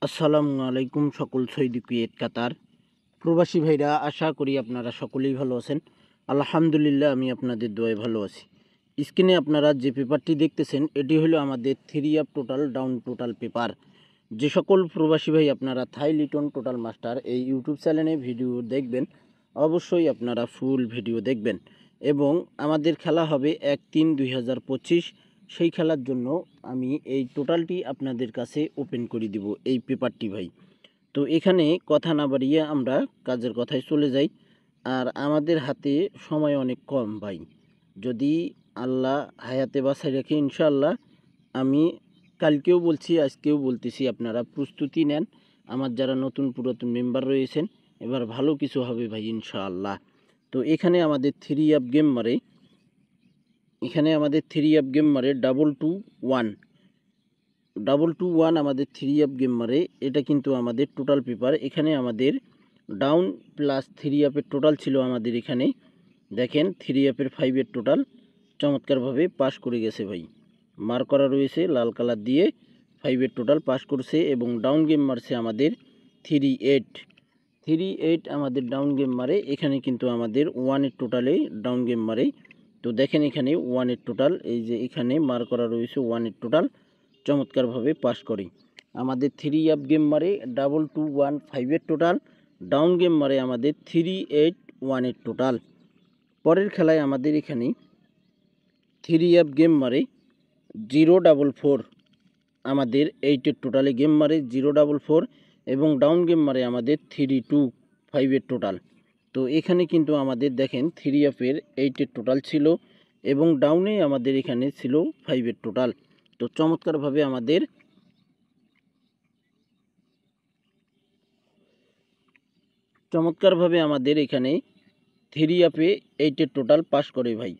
আসসালামু আলাইকুম সকল সৌদি কুয়েত কাতার প্রবাসী ভাইরা, আশা করি আপনারা সকলেই ভালো আছেন। আলহামদুলিল্লাহ, আমি আপনাদের দোয়ায় ভালো আছি। স্ক্রিনে আপনারা যে পেপারটি দেখতেছেন, এটি হলো আমাদের 3 up total down total paper. যে সকল প্রবাসী ভাই আপনারা থাই লিটন টোটাল মাস্টার এই ইউটিউব চ্যানেলে ভিডিও দেখবেন, অবশ্যই আপনারা ফুল ভিডিও দেখবেন। এবং আমাদের খেলা হবে 1-3-2025। সেই খেলার জন্য আমি এই টোটালটি আপনাদের কাছে ওপেন করে দিব, এই পেপারটি ভাই। তো এখানে কথা না বাড়িয়ে আমরা কাজের কথায় চলে যাই। আর আমাদের হাতে সময় অনেক কম ভাই। যদি আল্লাহ হায়াতে বাঁচায় রাখে, ইনশাআল্লাহ আমি কালকেও বলছি, আজকেও বলতেছি, আপনারা প্রস্তুতি নেন। আমার যারা নতুন পুরাতন মেম্বার রয়েছেন, এবার ভালো কিছু হবে ভাই ইনশাআল্লাহ। তো এখানে আমাদের 3 আপ গেম মারে, ডাবল টু ওয়ান আমাদের 3 আপ গেম মারে। এটা কিন্তু আমাদের টোটাল পেপার। এখানে আমাদের ডাউন প্লাস 3 আপের টোটাল ছিল আমাদের। এখানে দেখেন 3 আপের 5-এর টোটাল চমৎকারভাবে পাস করে গেছে ভাই। মার করা রয়েছে লাল কালার দিয়ে। 5-এর টোটাল পাস করছে এবং ডাউন গেম মারছে আমাদের 3-8 আমাদের ডাউন গেম মারে। এখানে কিন্তু আমাদের 1-এর টোটালে ডাউন গেম মারে। তো দেখেন এখানে 1-এর টোটাল, এই যে এখানে মার করা রয়েছে 1-এর টোটাল চমৎকারভাবে পাস করে। আমাদের 3 আপ গেম মারে 2-2-1 5-এর টোটাল, ডাউন গেম মারে আমাদের 3-8-1-এর টোটাল। পরের খেলায় আমাদের এখানে 3 আপ গেম মারে 0-4-4 আমাদের 8-এর টোটালে গেম মারে 0-4-4 এবং ডাউন গেম মারে আমাদের 3-2-5-এর টোটাল। তো এখানে কিন্তু আমাদের দেখেন 3 আপের 8-এর টোটাল ছিল এবং ডাউনে আমাদের এখানে ছিল 5-এর টোটাল। তো চমৎকারভাবে আমাদের এখানে 3 আপে 8-এর টোটাল পাস করে ভাই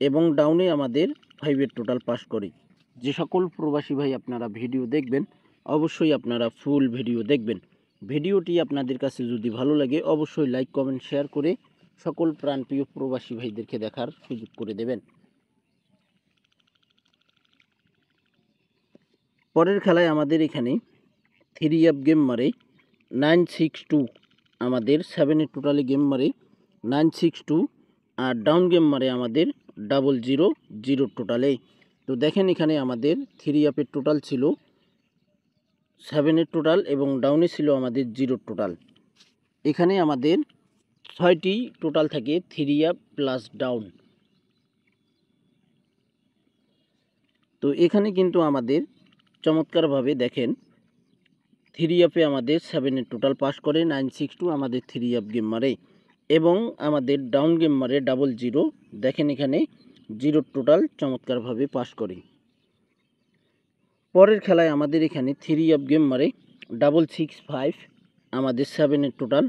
এবং ডাউনে আমাদের 5-এর টোটাল পাস করে। যে সকল প্রবাসী ভাই আপনারা ভিডিও দেখবেন, অবশ্যই আপনারা ফুল ভিডিও দেখবেন। ভিডিওটি আপনাদের কাছে যদি ভালো লাগে, অবশ্যই লাইক কমেন্ট শেয়ার করে সকল প্রাণপ্রিয় প্রবাসী ভাইদেরকে দেখার সুযোগ করে দেবেন। পরের খেলায় আমাদের এখানে 3 আপ গেম মারে 9-6-2 আমাদের 7-এর টোটালে গেম মারে 9-6-2 আর ডাউন গেম মারে আমাদের 0-0-0 টোটালে। তো দেখেন এখানে আমাদের 3 আপের টোটাল ছিল 7-এর টোটাল এবং ডাউনে ছিল আমাদের 0 টোটাল। এখানে আমাদের 6টি টোটাল থাকে 3 আপ প্লাস ডাউন। তো এখানে কিন্তু আমাদের চমৎকারভাবে দেখেন 3 আপে আমাদের 7-এর টোটাল পাস করে 9-6-2 আমাদের 3 আপ গেম মারে এবং আমাদের ডাউন গেম মারে 0-0। দেখেন এখানে 0 টোটাল চমৎকারভাবে পাস করে। পরের খেলায় আমাদের এখানে 3 আপ গেম মারে 665 আমাদের 7-এর টোটাল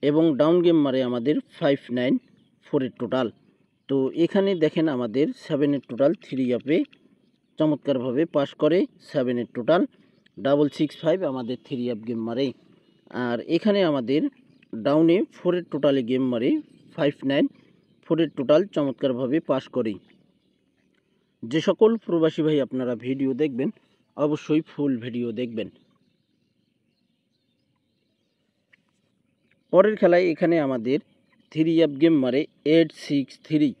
এবং ডাউন গেম মারে আমাদের 594-এর টোটাল। তো এখানে দেখেন আমাদের 7-এর টোটাল 3 আপে চমৎকারভাবে পাস করে 7-এর টোটাল 665 আমাদের 3 আপ গেম মারে। আর এখানে আমাদের ডাউনে 4-এর টোটালে গেম মারে 594-এর টোটাল চমৎকারভাবে পাস করে। যে সকল প্রবাসী ভাই আপনারা ভিডিও দেখবেন, অবশ্যই ফুল ভিডিও দেখবেন। পরের খেলায় এখানে আমাদের 3 আপ গেম মারে 863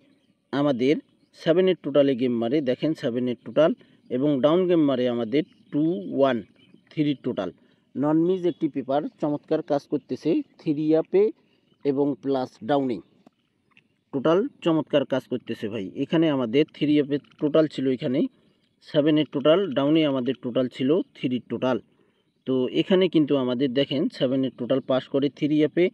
আমাদের 7-এর টোটালে গেম মারে। দেখেন 7-এর টোটাল এবং ডাউন গেম মারে আমাদের 213 টোটাল। নন মিজ একটি পেপার চমৎকার কাজ করতেছে 3 আপে এবং প্লাস ডাউনে টোটাল চমৎকার কাজ করতেছে ভাই। এখানে আমাদের 3 আপের টোটাল ছিল এখানে 7-এর টোটাল, ডাউনে আমাদের টোটাল ছিল 3 টোটাল। তো এখানে কিন্তু আমাদের দেখেন 7-এর টোটাল পাস করে 3 আপে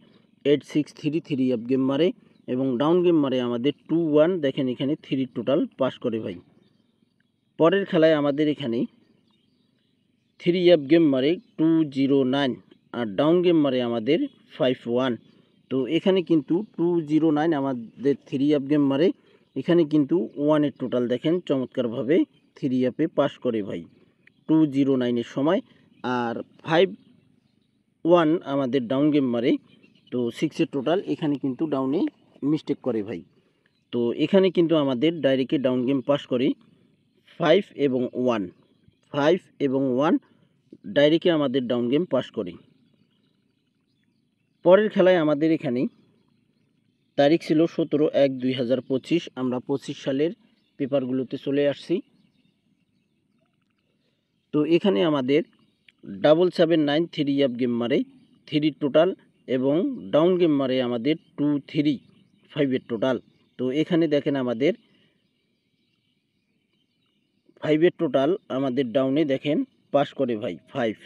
863 3 আপ গেম মারে এবং ডাউন গেম মারে আমাদের 21। দেখেন এখানে 3 টোটাল পাস করে ভাই। পরের খেলায় আমাদের এখানে 3 আপ গেম মারে 209 আর ডাউন গেম মারে আমাদের 51। তো এখানে কিন্তু 209 আমাদের 3 আপ গেম মারে। এখানে কিন্তু 1-এর টোটাল দেখেন চমৎকারভাবে 3 আপে পাস করে ভাই 209-এর সময়। আর 51 আমাদের ডাউন গেম মারে। তো 6-এর টোটাল এখানে কিন্তু ডাউনে মিস্টেক করে ভাই। তো এখানে কিন্তু আমাদের ডাইরেক্টলি ডাউন গেম পাস করে 5 এবং 1 ডাইরেক্টলি আমাদের ডাউন গেম পাস করি। পরের খেলায় আমাদের এখানে তারিখ ছিল 17/1/2025। আমরা 25 সালের পেপারগুলোতে চলে আসছি। তো এখানে আমাদের 779 থ্রি আপ গেম মারে 3 টোটাল এবং ডাউন গেম মারে আমাদের 2 3 5 টোটাল। তো এখানে দেখেন আমাদের 5 টোটাল, আমাদের ডাউনে দেখেন পাস করে ভাই 5।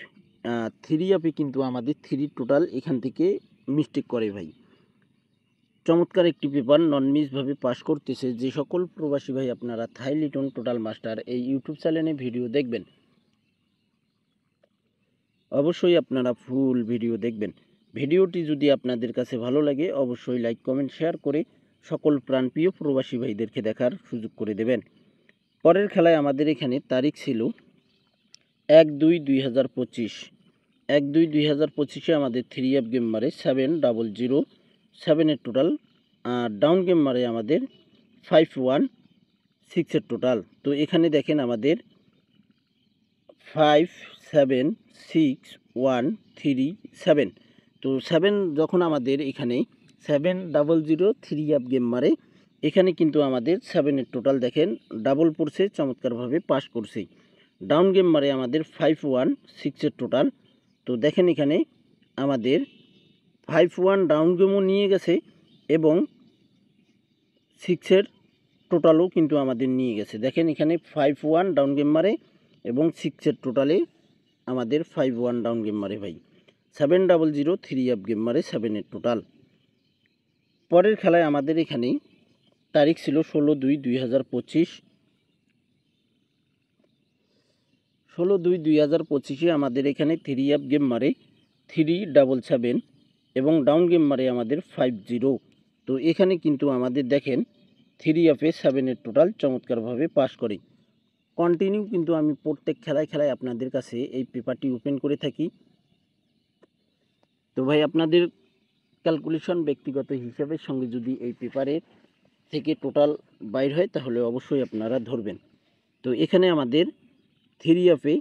3 আপে কিন্তু আমাদের 3 টোটাল এখান থেকে মিস্টেক করে ভাই। চমৎকার একটি পেপার নন মিসভাবে পাস করতেছে। যে সকল প্রবাসী ভাই আপনারা থাই লিটন টোটাল মাস্টার এই ইউটিউব চ্যানেলে ভিডিও দেখবেন, অবশ্যই আপনারা ফুল ভিডিও দেখবেন। ভিডিওটি যদি আপনাদের কাছে ভালো লাগে অবশ্যই লাইক কমেন্ট শেয়ার করে সকল প্রাণপ্রিয় প্রবাসী ভাইদেরকে দেখার সুযোগ করে দেবেন। পরের খেলায় আমাদের এখানে তারিখ ছিল 1/2/2025। 1/2/2025-এ আমাদের 3 আপ গেম মারে 700 7 টোটাল, আর ডাউন গেম মারে আমাদের 516 টোটাল। তো এখানে দেখেন আমাদের 5 7 6 1 3 7। তো 7 যখন আমাদের এখানে 700 3 আপ গেম মারে, এখানে কিন্তু আমাদের 7 টোটাল দেখেন ডাবল পড়ছে, চমৎকারভাবে পাস করছে। ডাউন গেম মারে আমাদের 516 টোটাল। তো দেখেন এখানে আমাদের 5 ডাউন গেমও নিয়ে গেছে এবং 6 টোটালও কিন্তু আমাদের নিয়ে গেছে। দেখেন এখানে 5 ডাউন গেম মারে এবং 6 টোটালে আমাদের 5 ডাউন গেম মারে ভাই। 700 3 আপ গেম মারে 7 টোটাল। পরের খেলায় আমাদের এখানে তারিখ ছিল 16/2/2025। 16/2/2025-এ আমাদের এখানে 3 আপ গেম মারে 377 এবং ডাউন গেম মারে আমাদের 50। তো এখানে কিন্তু আমাদের দেখেন 3 আপে 7 টোটাল চমৎকারভাবে পাস করে। কন্টিনিউ কিন্তু আমি প্রত্যেক খেলায় আপনাদের কাছে এই পেপারটি ওপেন করে থাকি। তো ভাই আপনাদের ক্যালকুলেশন ব্যক্তিগত হিসাবের সঙ্গে যদি এই পেপারের থেকে টোটাল বাইর হয় তাহলে অবশ্যই আপনারা ধরবেন। তো এখানে আমাদের 3 আপে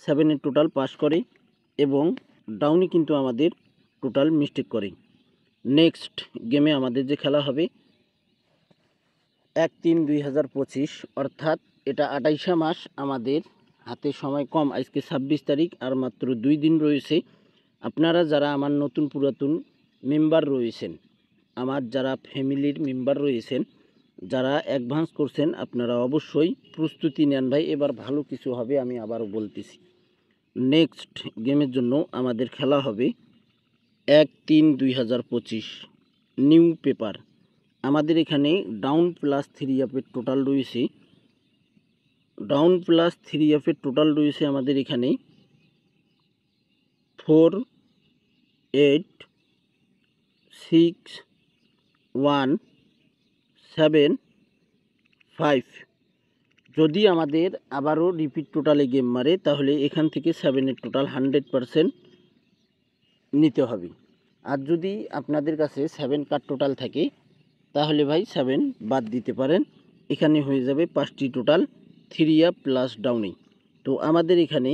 7 টোটাল পাস করে এবং ডাউনে কিন্তু আমাদের টোটাল মিস্টেক করে। নেক্সট গেমে আমাদের যে খেলা হবে 1/3/2025, অর্থাৎ এটা 28 মাস। আমাদের হাতে সময় কম, আজকে 26 তারিখ, আর মাত্র 2 দিন রয়েছে। আপনারা যারা আমার নতুন পুরাতন মেম্বার রয়েছেন, আমার যারা ফ্যামিলির মেম্বার রয়েছেন, যারা অ্যাডভান্স করছেন, আপনারা অবশ্যই প্রস্তুতি নেন ভাই, এবার ভালো কিছু হবে, আমি আবারও বলতেছি। নেক্সট গেমের জন্য আমাদের খেলা হবে 1/3/2025 নিউ পেপার। আমাদের এখানে ডাউন প্লাস 3 আপের টোটাল রয়েছে। ডাউন প্লাস 3 আপের টোটাল রয়েছে আমাদের এখানে 4 8 6 1 7 5। যদি আমাদের আবারও রিপিট টোটালে গেম মারে তাহলে এখান থেকে 7 টোটাল 100% নিতে হবে। আর যদি আপনাদের কাছে 7 কার্ড টোটাল থাকে তাহলে ভাই 7 বাদ দিতে পারেন। এখানে হয়ে যাবে 5টি টোটাল 3 আপ প্লাস ডাউনে। তো আমাদের এখানে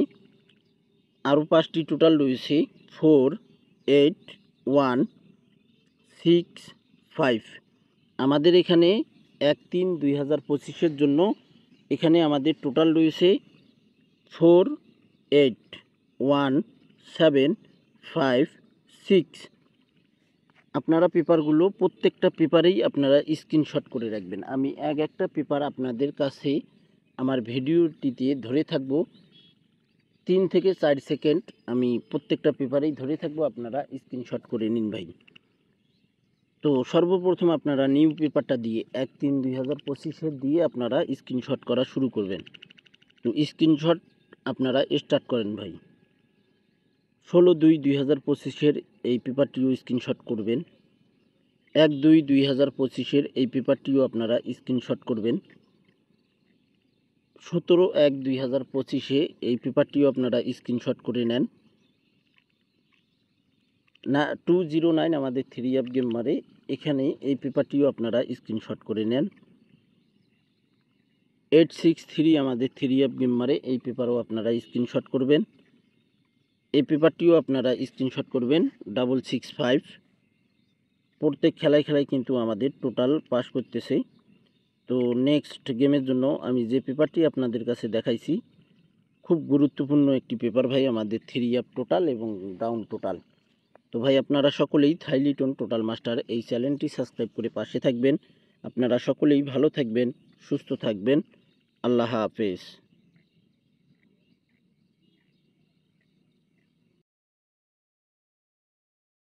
আরও 5টি টোটাল রয়েছে 4 8 1 6 5। আমাদের এখানে 1/3/2025-এর জন্য এখানে আমাদের টোটাল রয়েছে 4 8 1 7 5 6। আপনারা পেপারগুলো প্রত্যেকটা পেপারেই আপনারা স্ক্রিনশট করে রাখবেন। আমি একটা পেপার আপনাদের কাছে আমার ভিডিওটিতে ধরে থাকব, 3 থেকে 4 সেকেন্ড আমি প্রত্যেকটা পেপারেই ধরে থাকবো, আপনারা স্ক্রিনশট করে নিন ভাই। তো সর্বপ্রথম আপনারা নিউ পেপারটা দিয়ে 1/3/2025-এর দিয়ে আপনারা স্ক্রিনশট করা শুরু করবেন। তো স্ক্রিনশট আপনারা স্টার্ট করেন ভাই। 16/2/2025-এর এই পেপারটিও স্ক্রিনশট করবেন। 1/2/2025-এর এই পেপারটিও আপনারা স্ক্রিনশট করবেন। 17/1/2025-এ এই পেপারটিও আপনারা স্ক্রিনশট করে নেন। না 209 আমাদের 3 আপ গেম মারে, এখানে এই পেপারটিও আপনারা স্ক্রিনশট করে নেন। 863 আমাদের 3 আপ গেম মারে, এই পেপারও আপনারা স্ক্রিনশট করবেন। এই পেপারটিও আপনারা স্ক্রিনশট করবেন 665। প্রত্যেক খেলায় কিন্তু আমাদের টোটাল পাস করতেছে। তো নেক্সট গেমের জন্য আমি যে পেপারটি আপনাদের কাছে দেখাইছি খুব গুরুত্বপূর্ণ একটি পেপার ভাই, আমাদের 3 আপ টোটাল এবং ডাউন টোটাল। তো ভাই আপনারা সকলেই থাইলিটন টোটাল মাস্টার এই চ্যানেলটি সাবস্ক্রাইব করে পাশে থাকবেন। আপনারা সকলেই ভালো থাকবেন, সুস্থ থাকবেন। আল্লাহ হাফেজ।